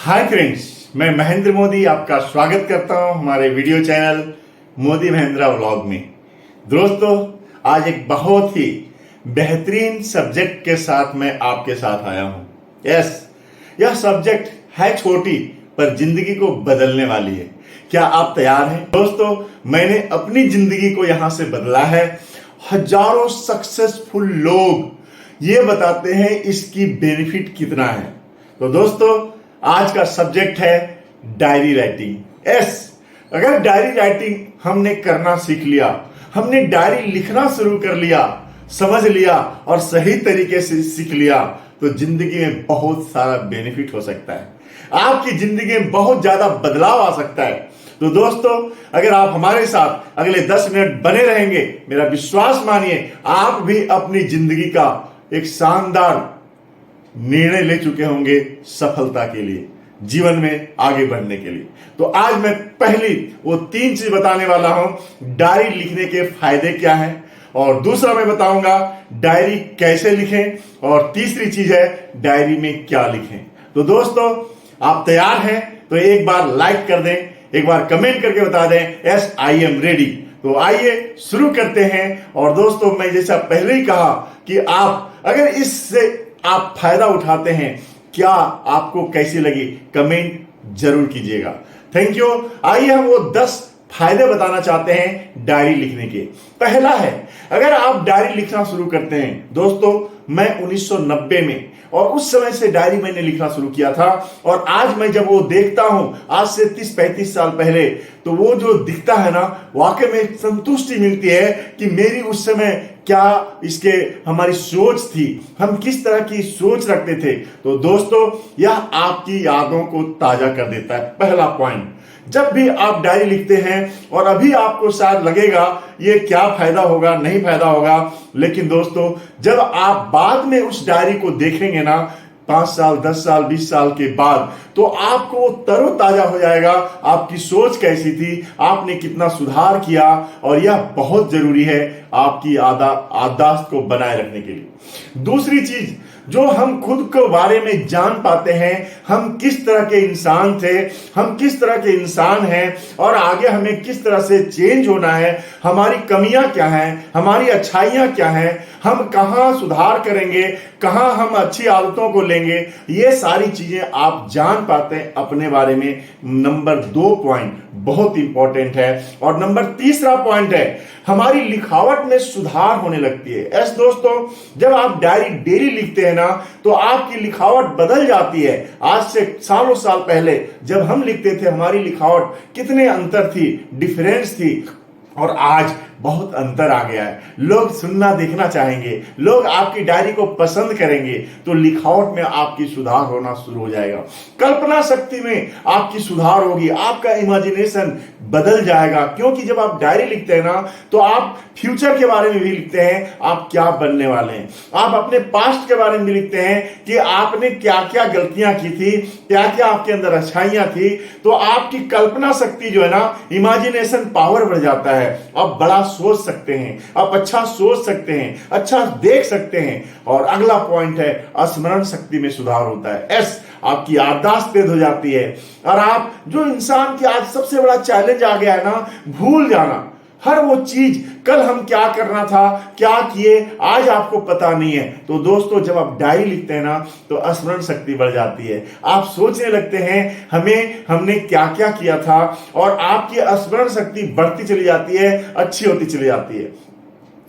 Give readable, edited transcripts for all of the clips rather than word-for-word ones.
Hi friends, मैं महेंद्र मोदी आपका स्वागत करता हूं हमारे video channel Modi Mahindra vlog में। दोस्तों, आज एक बहुत ही बेहतरीन सब्जेक्ट के साथ मैं आपके साथ आया हूं। यह सब्जेक्ट है छोटी पर जिंदगी को बदलने वाली है। क्या आप तैयार हैं? दोस्तों, मैंने अपनी जिंदगी को यहां से बदला है। हजारों सक्सेसफुल लोग ये बताते हैं इसकी बेनिफिट कितना है। तो दोस्तों, आज का सब्जेक्ट है डायरी राइटिंग। अगर डायरी राइटिंग हमने करना सीख लिया, हमने डायरी लिखना शुरू कर लिया, समझ लिया और सही तरीके से सीख लिया, तो जिंदगी में बहुत सारा बेनिफिट हो सकता है। आपकी जिंदगी में बहुत ज्यादा बदलाव आ सकता है। तो दोस्तों, अगर आप हमारे साथ अगले 10 मिनट बने रहेंगे, मेरा विश्वास मानिए, आप भी अपनी जिंदगी का एक शानदार निर्णय ले चुके होंगे सफलता के लिए, जीवन में आगे बढ़ने के लिए। तो आज मैं पहली वो 3 चीज बताने वाला हूं। डायरी लिखने के फायदे क्या हैं, और दूसरा मैं बताऊंगा डायरी कैसे लिखें, और तीसरी चीज है डायरी में क्या लिखें। तो दोस्तों, आप तैयार हैं? तो एक बार लाइक कर दें, एक बार कमेंट करके बता दें यस आई एम रेडी। तो आइए शुरू करते हैं। और दोस्तों, मैं जैसा पहले ही कहा कि आप अगर इससे आप फायदा उठाते हैं, क्या आपको कैसी लगी कमेंट जरूर कीजिएगा। Thank you. आइए हम वो 10 फायदे बताना चाहते हैं डायरी लिखने के। पहला है, अगर आप डायरी लिखना शुरू करते हैं, दोस्तों मैं 1990 में और उस समय से डायरी मैंने लिखना शुरू किया था, और आज मैं जब वो देखता हूं, आज से 30-35 साल पहले, तो वो जो दिखता है ना, वाकई में संतुष्टि मिलती है कि मेरी उस समय क्या इसके हमारी सोच थी, हम किस तरह की सोच रखते थे। तो दोस्तों, यह आपकी यादों को ताजा कर देता है। पहला पॉइंट, जब भी आप डायरी लिखते हैं, और अभी आपको शायद लगेगा ये क्या फायदा होगा, नहीं फायदा होगा, लेकिन दोस्तों जब आप बाद में उस डायरी को देखेंगे ना, 5 साल 10 साल 20 साल के बाद, तो आपको तरोताजा हो जाएगा आपकी सोच कैसी थी, आपने कितना सुधार किया। और यह बहुत जरूरी है आपकी आदत को बनाए रखने के लिए। दूसरी चीज, जो हम खुद के बारे में जान पाते हैं, हम किस तरह के इंसान थे, हम किस तरह के इंसान हैं, और आगे हमें किस तरह से चेंज होना है, हमारी कमियां क्या हैं, हमारी अच्छाइयां क्या हैं, हम कहां सुधार करेंगे, कहां हम अच्छी आदतों को लेंगे, ये सारी चीजें आप जान पाते हैं अपने बारे में। नंबर 2 पॉइंट बहुत इंपॉर्टेंट है। और नंबर तीसरा पॉइंट है, हमारी लिखावट में सुधार होने लगती है। दोस्तों, जब आप डायरी डेली लिखते हैं ना, तो आपकी लिखावट बदल जाती है। आज से सालों साल पहले जब हम लिखते थे, हमारी लिखावट कितने अंतर थी, डिफरेंस थी, और आज बहुत अंतर आ गया है। लोग सुनना देखना चाहेंगे, लोग आपकी डायरी को पसंद करेंगे, तो लिखावट में आपकी सुधार होना शुरू हो जाएगा। कल्पना शक्ति में आपकी सुधार होगी, आपका इमेजिनेशन बदल जाएगा। क्योंकि जब आप डायरी लिखते हैं ना, तो आप फ्यूचर के बारे में भी लिखते हैं, आप क्या बनने वाले हैं। आप अपने पास्ट के बारे में भी लिखते हैं कि आपने क्या क्या गलतियां की थी, क्या क्या आपके अंदर अच्छाइयां थी। तो आपकी कल्पना शक्ति जो है ना, इमेजिनेशन पावर बढ़ जाता है। आप बड़ा सोच सकते हैं, आप अच्छा सोच सकते हैं, अच्छा देख सकते हैं। और अगला पॉइंट है, स्मरण शक्ति में सुधार होता है। आपकी याददाश्त तेज हो जाती है। और आप जो इंसान की आज सबसे बड़ा चैलेंज आ गया है ना, भूल जाना। हर वो चीज, कल हम क्या करना था, क्या किए, आज आपको पता नहीं है। तो दोस्तों, जब आप डायरी लिखते हैं ना, तो स्मरण शक्ति बढ़ जाती है। आप सोचने लगते हैं हमने क्या क्या किया था, और आपकी स्मरण शक्ति बढ़ती चली जाती है, अच्छी होती चली जाती है।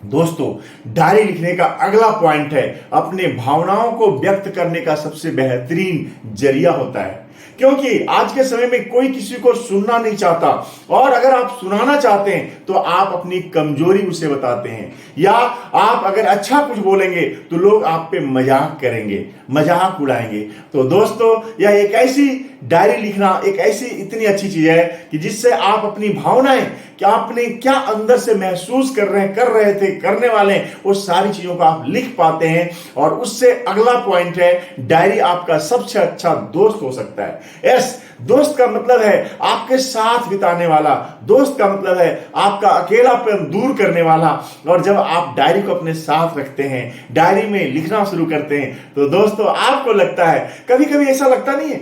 दोस्तों, डायरी लिखने का अगला पॉइंट है, अपने भावनाओं को व्यक्त करने का सबसे बेहतरीन जरिया होता है। क्योंकि आज के समय में कोई किसी को सुनना नहीं चाहता, और अगर आप सुनाना चाहते हैं तो आप अपनी कमजोरी उसे बताते हैं, या आप अगर अच्छा कुछ बोलेंगे तो लोग आप पे मजाक करेंगे, मजाक उड़ाएंगे। तो दोस्तों, यह एक ऐसी डायरी लिखना एक ऐसी इतनी अच्छी चीज है कि जिससे आप अपनी भावनाएं, क्या आपने क्या अंदर से महसूस कर रहे थे, करने वाले हैं, वो सारी चीजों को आप लिख पाते हैं। और उससे अगला पॉइंट है, डायरी आपका सबसे अच्छा दोस्त हो सकता है। दोस्त का मतलब है आपके साथ बिताने वाला, दोस्त का मतलब है आपका अकेलापन दूर करने वाला। और जब आप डायरी को अपने साथ रखते हैं, डायरी में लिखना शुरू करते हैं, तो दोस्तों आपको लगता है, कभी कभी ऐसा लगता नहीं है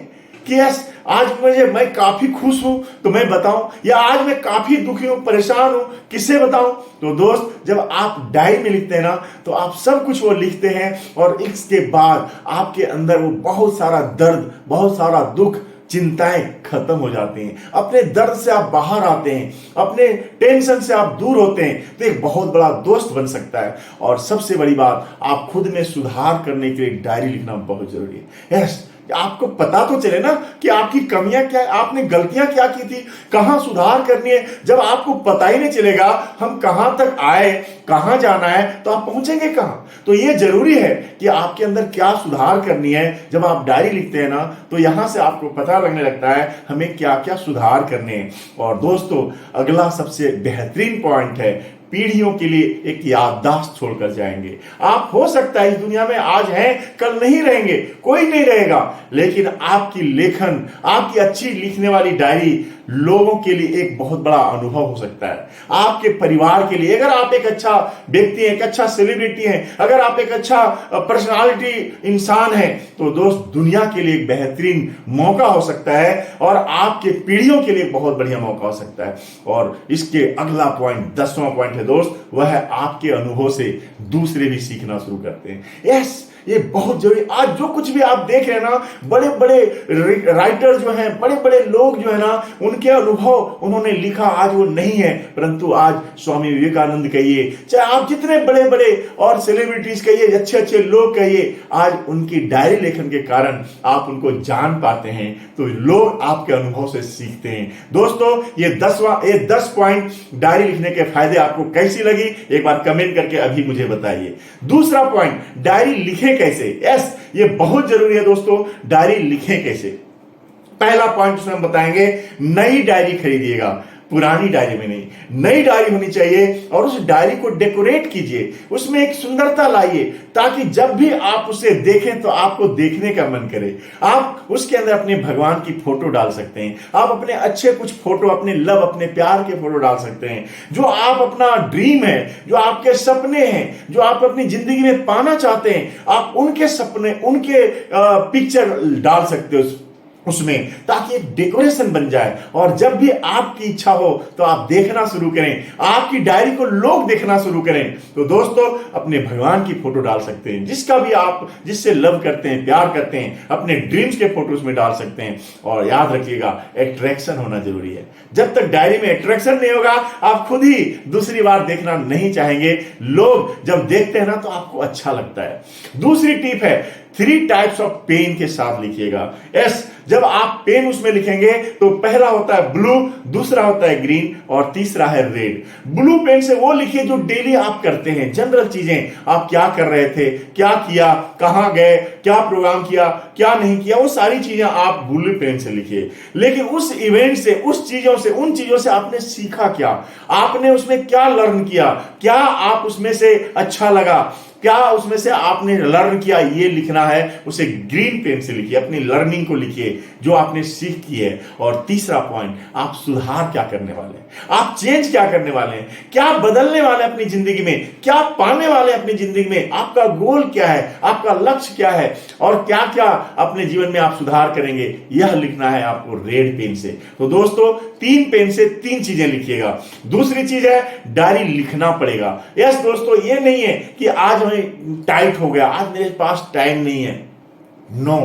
कि यस आज मैं काफी खुश हूं तो मैं बताऊं, या आज मैं काफी दुखी हूं, परेशान हूं, किससे बताऊं? तो दोस्त, जब आप डायरी में लिखते हैं ना, तो आप सब कुछ वो लिखते हैं और इसके बाद आपके अंदर वो बहुत सारा दर्द, बहुत सारा दुख, चिंताएं खत्म हो जाती हैं। अपने दर्द से आप बाहर आते हैं, अपने टेंशन से आप दूर होते हैं, तो एक बहुत बड़ा दोस्त बन सकता है। और सबसे बड़ी बात, आप खुद में सुधार करने के लिए डायरी लिखना बहुत जरूरी है। यस, आपको पता तो चले ना कि आपकी कमियां क्या है, आपने गलतियां क्या की थी, कहां सुधार करनी है। जब आपको पता ही नहीं चलेगा हम कहां तक आए, कहां जाना है, तो आप पहुंचेंगे कहां? तो यह जरूरी है कि आपके अंदर क्या सुधार करनी है। जब आप डायरी लिखते हैं ना, तो यहां से आपको पता लगने लगता है हमें क्या क्या सुधार करने हैं। और दोस्तों, अगला सबसे बेहतरीन पॉइंट है, पीढ़ियों के लिए एक याददाश्त छोड़कर जाएंगे। आप हो सकता है इस दुनिया में आज हैं, कल नहीं रहेंगे, कोई नहीं रहेगा, लेकिन आपकी लेखन, आपकी अच्छी लिखने वाली डायरी लोगों के लिए एक बहुत बड़ा अनुभव हो सकता है। आपके परिवार के लिए, अगर आप एक अच्छा व्यक्ति हैं, एक अच्छा सेलिब्रिटी हैं, अगर आप एक अच्छा पर्सनालिटी इंसान हैं, तो दोस्त दुनिया के लिए एक बेहतरीन मौका हो सकता है और आपके पीढ़ियों के लिए बहुत बढ़िया मौका हो सकता है। और इसके अगला पॉइंट, 10वां पॉइंट है दोस्त, वह है आपके अनुभव से दूसरे भी सीखना शुरू करते हैं। यस, ये बहुत जरूरी। आज जो कुछ भी आप देख रहे हैं ना, बड़े बड़े राइटर जो हैं, बड़े बड़े लोग जो है ना, उनके अनुभव उन्होंने लिखा, आज वो नहीं है, परंतु आज स्वामी विवेकानंद कहिए, चाहे आप जितने बड़े बड़े और सेलिब्रिटीज कहिए, अच्छे अच्छे लोग कहिए, आज उनकी डायरी लेखन के कारण आप उनको जान पाते हैं। तो लोग आपके अनुभव से सीखते हैं। दोस्तों, ये 10 पॉइंट डायरी लिखने के फायदे आपको कैसी लगी, एक बार कमेंट करके अभी मुझे बताइए। दूसरा पॉइंट, डायरी लिखें कैसे। यस, ये बहुत जरूरी है दोस्तों, डायरी लिखें कैसे। पहला पॉइंट उसमें हम बताएंगे, नई डायरी खरीदिएगा, पुरानी डायरी में नहीं। नई डायरी होनी चाहिए और उस डायरी को डेकोरेट कीजिए, उसमें एक सुंदरता लाइए, ताकि जब भी आप उसे देखें तो आपको देखने का मन करे। आप उसके अंदर अपने भगवान की फोटो डाल सकते हैं, आप अपने अच्छे कुछ फोटो, अपने लव, अपने प्यार के फोटो डाल सकते हैं, जो आप अपना ड्रीम है, जो आपके सपने हैं, जो आप अपनी जिंदगी में पाना चाहते हैं, आप उनके सपने, उनके पिक्चर डाल सकते हो उसमें, ताकि एक डेकोरेशन बन जाए। और जब भी आपकी इच्छा हो तो आप देखना शुरू करें, आपकी डायरी को लोग देखना शुरू करें। तो दोस्तों, अपने भगवान की फोटो डाल सकते हैं, जिसका भी आप, जिससे लव करते हैं, प्यार करते हैं, अपने ड्रीम्स के फोटोज में डाल सकते हैं। और याद रखिएगा, अट्रैक्शन होना जरूरी है। जब तक डायरी में अट्रैक्शन नहीं होगा, आप खुद ही दूसरी बार देखना नहीं चाहेंगे। लोग जब देखते हैं ना, तो आपको अच्छा लगता है। दूसरी टिप है, 3 टाइप्स ऑफ पेन के साथ लिखिएगा। यस, जब आप पेन उसमें लिखेंगे तो पहला होता है ब्लू, दूसरा होता है ग्रीन और तीसरा है रेड। ब्लू पेन से वो लिखिए जो डेली आप करते हैं, जनरल चीजें, आप क्या कर रहे थे, क्या किया, कहां गए, क्या प्रोग्राम किया, क्या नहीं किया, वो सारी चीजें आप ब्लू पेन से लिखिए। लेकिन उस इवेंट से, उस चीजों से, उन चीजों से आपने सीखा क्या, आपने उसमें क्या लर्न किया, क्या आप उसमें से अच्छा लगा, क्या उसमें से आपने लर्न किया, ये लिखना है। उसे ग्रीन पेन से लिखिए, अपनी लर्निंग को लिखिए, जो आपने सीख की है। और तीसरा पॉइंट, आप सुधार क्या करने वाले हैं, आप चेंज क्या करने वाले हैं, क्या बदलने वाले हैं अपनी जिंदगी में, क्या पाने वाले हैं अपनी जिंदगी में, आपका गोल क्या है, आपका लक्ष्य क्या है, और क्या क्या अपने जीवन में आप सुधार करेंगे, यह लिखना है आपको रेड पेन से। तो दोस्तों, 3 पेन से 3 चीजें लिखिएगा। दूसरी चीज है, डायरी लिखना पड़ेगा। यस दोस्तों, ये नहीं है कि आज टाइट हो गया, आज मेरे पास टाइम नहीं है। नो,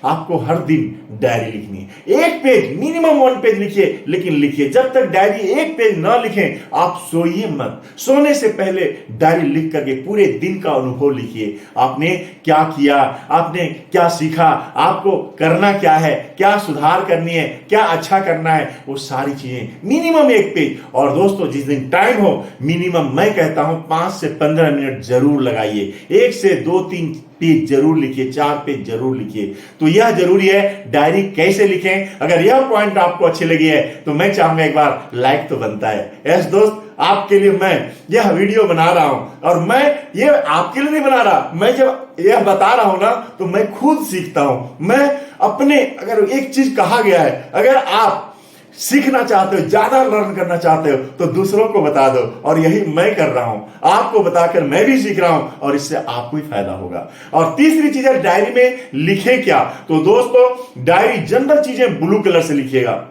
आपको हर दिन डायरी लिखनी है। 1 पेज, मिनिमम 1 पेज लिखिए, लेकिन लिखिए। जब तक डायरी 1 पेज ना लिखें, आप सोइए मत। सोने से पहले डायरी लिख करके पूरे दिन का अनुभव लिखिए। आपने क्या किया, आपने क्या सीखा, आपको करना क्या है, क्या सुधार करनी है, क्या अच्छा करना है, वो सारी चीजें मिनिमम 1 पेज। और दोस्तों, जिस दिन टाइम हो, मिनिमम मैं कहता हूं 5 से 15 मिनट जरूर लगाइए। 1 से 2-3 पेज जरूर लिखिए, 4 पेज जरूर लिखिए। तो यह जरूरी है, डायरी कैसे लिखें। अगर यह पॉइंट आपको अच्छे लगे है तो मैं चाहूंगा एक बार लाइक तो बनता है। यस दोस्त, आपके लिए मैं यह वीडियो बना रहा हूं, और मैं ये आपके लिए नहीं बना रहा, मैं जब यह बता रहा हूं ना, तो मैं खुद सीखता हूं। मैं अपने, अगर एक चीज कहा गया है, अगर आप सीखना चाहते हो, ज्यादा लर्न करना चाहते हो, तो दूसरों को बता दो। और यही मैं कर रहा हूं, आपको बताकर मैं भी सीख रहा हूं और इससे आपको ही फायदा होगा। और तीसरी चीज है, डायरी में लिखे क्या। तो दोस्तों, डायरी जनरल चीजें ब्लू कलर से लिखिएगा,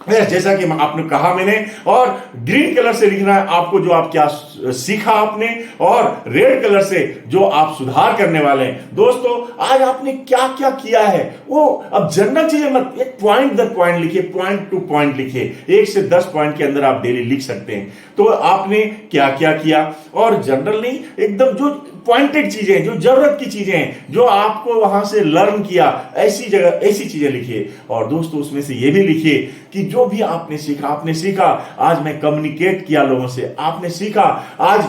जैसा कि आपने कहा मैंने, और ग्रीन कलर से लिखना है आपको जो आप क्या सीखा आपने, और रेड कलर से जो आप सुधार करने वाले हैं। दोस्तों, आज आपने क्या क्या किया है वो अब जनरल चीजें मत, एक पॉइंट दर पॉइंट लिखिए, पॉइंट टू पॉइंट लिखिए। 1 से 10 पॉइंट के अंदर आप डेली लिख सकते हैं। तो आपने क्या क्या किया, और जनरल नहीं, एकदम जो पॉइंटेड चीजें, जो जरूरत की चीजें हैं, जो आपको वहां से लर्न किया, ऐसी जगह ऐसी चीजें लिखिए। और दोस्तों, उसमें से ये भी लिखिए कि जो भी आपने सीखा, आज मैं कम्युनिकेट किया लोगों से, आपने सीखा, आज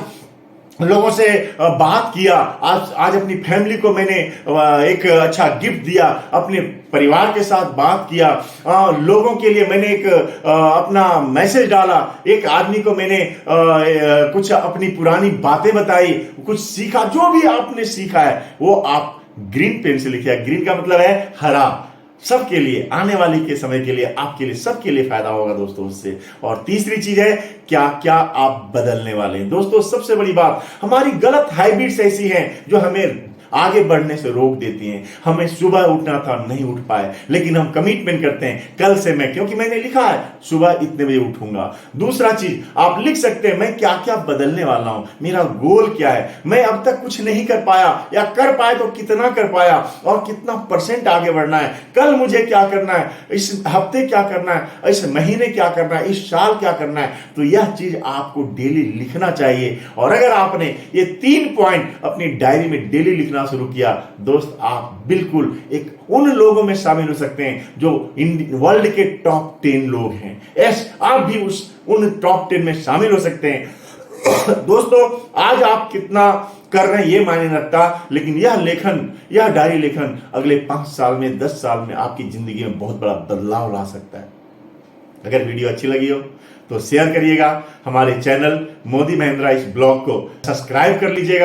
लोगों से बात किया, आज अपनी फैमिली को मैंने एक अच्छा गिफ्ट दिया, अपने परिवार के साथ बात किया, लोगों के लिए मैंने एक अपना मैसेज डाला, एक आदमी को मैंने कुछ अपनी पुरानी बातें बताई, कुछ सीखा। जो भी आपने सीखा है वो आप ग्रीन पेन से लिखिए। ग्रीन का मतलब है हरा, सबके लिए, आने वाले के समय के लिए, आपके लिए, सबके लिए फायदा होगा दोस्तों उससे। और तीसरी चीज है, क्या क्या आप बदलने वाले हैं। दोस्तों, सबसे बड़ी बात, हमारी गलत हैबिट्स ऐसी हैं जो हमें आगे बढ़ने से रोक देती हैं। हमें सुबह उठना था, नहीं उठ पाए, लेकिन हम कमिटमेंट करते हैं, कल से मैं, क्योंकि मैंने लिखा है सुबह इतने बजे उठूंगा। दूसरा चीज आप लिख सकते हैं, मैं क्या क्या बदलने वाला हूं, मेरा गोल क्या है, मैं अब तक कुछ नहीं कर पाया, या कर पाए तो कितना कर पाया, और कितना % आगे बढ़ना है, कल मुझे क्या करना है, इस हफ्ते क्या करना है, इस महीने क्या करना है, इस साल क्या करना है। तो यह चीज आपको डेली लिखना चाहिए। और अगर आपने ये 3 पॉइंट अपनी डायरी में डेली लिखना शुरू किया, दोस्त, आप बिल्कुल एक उन लोगों में शामिल हो सकते हैं जो वर्ल्ड के टॉप 10 लोग हैं। यस, आप भी उन टॉप 10 में शामिल हो सकते हैं। दोस्तों, आज आप कितना कर रहे हैं ये मायने रखता, लेकिन यह लेखन, यह डायरी लेखन अगले 5 साल में, 10 साल में आपकी जिंदगी में बहुत बड़ा बदलाव ला सकता है। अगर वीडियो अच्छी लगी हो तो शेयर करिएगा, हमारे चैनल मोदी महिंद्रा इस ब्लॉग को सब्सक्राइब कर लीजिएगा।